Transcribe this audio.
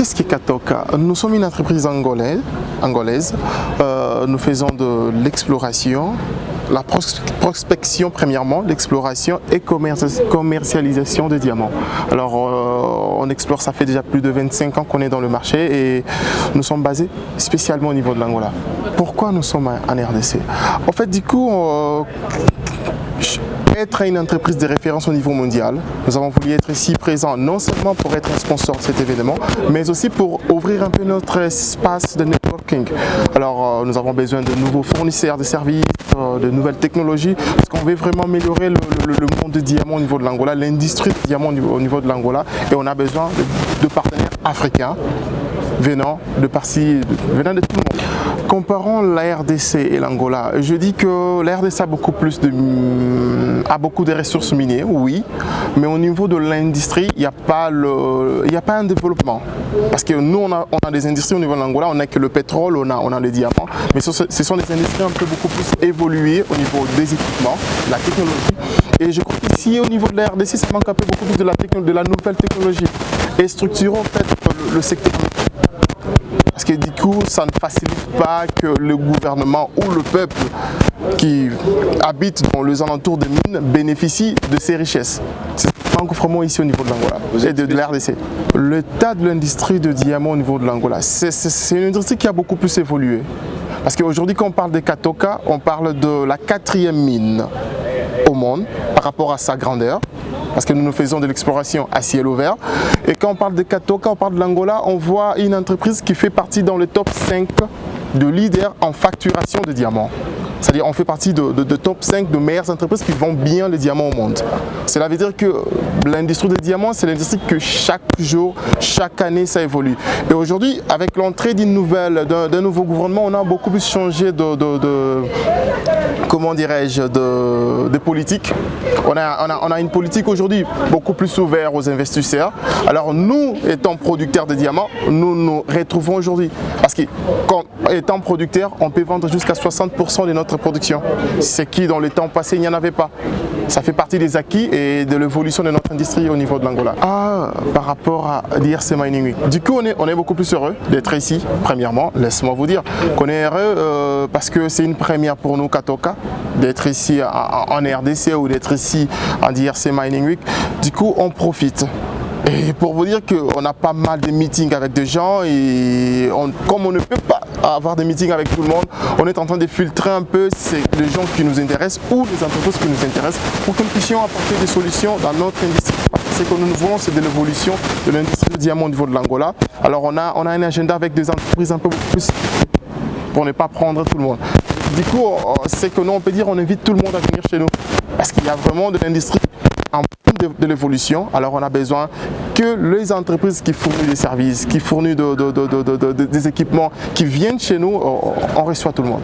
Qu'est-ce qu'est Katoka? Nous sommes une entreprise angolaise. Nous faisons de l'exploration, la prospection premièrement, l'exploration et commercialisation de diamants. Alors on explore, ça fait déjà plus de 25 ans qu'on est dans le marché et nous sommes basés spécialement au niveau de l'Angola. Pourquoi nous sommes en RDC? En fait, du coup, être une entreprise de référence au niveau mondial, nous avons voulu être ici présents non seulement pour être un sponsor de cet événement, mais aussi pour ouvrir un peu notre espace de networking. Alors nous avons besoin de nouveaux fournisseurs de services, de nouvelles technologies, parce qu'on veut vraiment améliorer le monde du diamant au niveau de l'Angola, l'industrie du diamant au niveau de l'Angola, et on a besoin de partenaires africains venant de tout le monde. Comparons la RDC et l'Angola, je dis que la RDC a beaucoup de ressources minières, oui, mais au niveau de l'industrie, il n'y a pas un développement. Parce que nous, on a des industries au niveau de l'Angola, on n'a que le pétrole, on a les diamants, mais ce sont des industries un peu beaucoup plus évoluées au niveau des équipements, de la technologie. Et je crois qu'ici, au niveau de la RDC, ça manque un peu beaucoup plus de la nouvelle technologie. Et structurons en fait le secteur. Parce que du coup, ça ne facilite pas que le gouvernement ou le peuple qui habite dans les alentours des mines bénéficie de ces richesses. C'est ce qui manque vraiment ici au niveau de l'Angola et de la RDC. L'état de l'industrie de diamants au niveau de l'Angola, c'est une industrie qui a beaucoup plus évolué. Parce qu'aujourd'hui, quand on parle de Katoka, on parle de la 4e mine au monde par rapport à sa grandeur. Parce que nous faisons de l'exploration à ciel ouvert. Et quand on parle de Katoka, on parle de l'Angola, on voit une entreprise qui fait partie dans le top 5 de leaders en facturation de diamants. C'est-à-dire on fait partie de top 5 de meilleures entreprises qui vendent bien les diamants au monde. Cela veut dire que l'industrie des diamants, c'est l'industrie que chaque jour, chaque année, ça évolue. Et aujourd'hui, avec l'entrée d'un nouveau gouvernement, on a beaucoup plus changé comment dirais-je, de politique. On a une politique aujourd'hui beaucoup plus ouverte aux investisseurs. Alors nous, étant producteurs de diamants, nous nous retrouvons aujourd'hui. Parce que étant producteurs, on peut vendre jusqu'à 60% de notre production. Ce qui, dans les temps passés, il n'y en avait pas. Ça fait partie des acquis et de l'évolution de notre industrie au niveau de l'Angola. Par rapport à l'IRC Mining Week. Du coup, on est beaucoup plus heureux d'être ici, premièrement. Laisse-moi vous dire qu'on est heureux parce que c'est une première pour nous, Katoka, d'être ici en RDC ou d'être ici en IRC Mining Week. Du coup, on profite. Et pour vous dire qu'on a pas mal de meetings avec des gens et comme on ne peut pas avoir des meetings avec tout le monde, on est en train de filtrer un peu les gens qui nous intéressent ou les entreprises qui nous intéressent pour que nous puissions apporter des solutions dans notre industrie. Ce que nous voulons, c'est de l'évolution de l'industrie du diamant au niveau de l'Angola. Alors on a un agenda avec des entreprises un peu plus pour ne pas prendre tout le monde. Du coup, c'est que nous on peut dire on invite tout le monde à venir chez nous parce qu'il y a vraiment de l'industrie en de l'évolution. Alors on a besoin que les entreprises qui fournissent des services, qui fournissent des équipements, qui viennent chez nous, on reçoit tout le monde.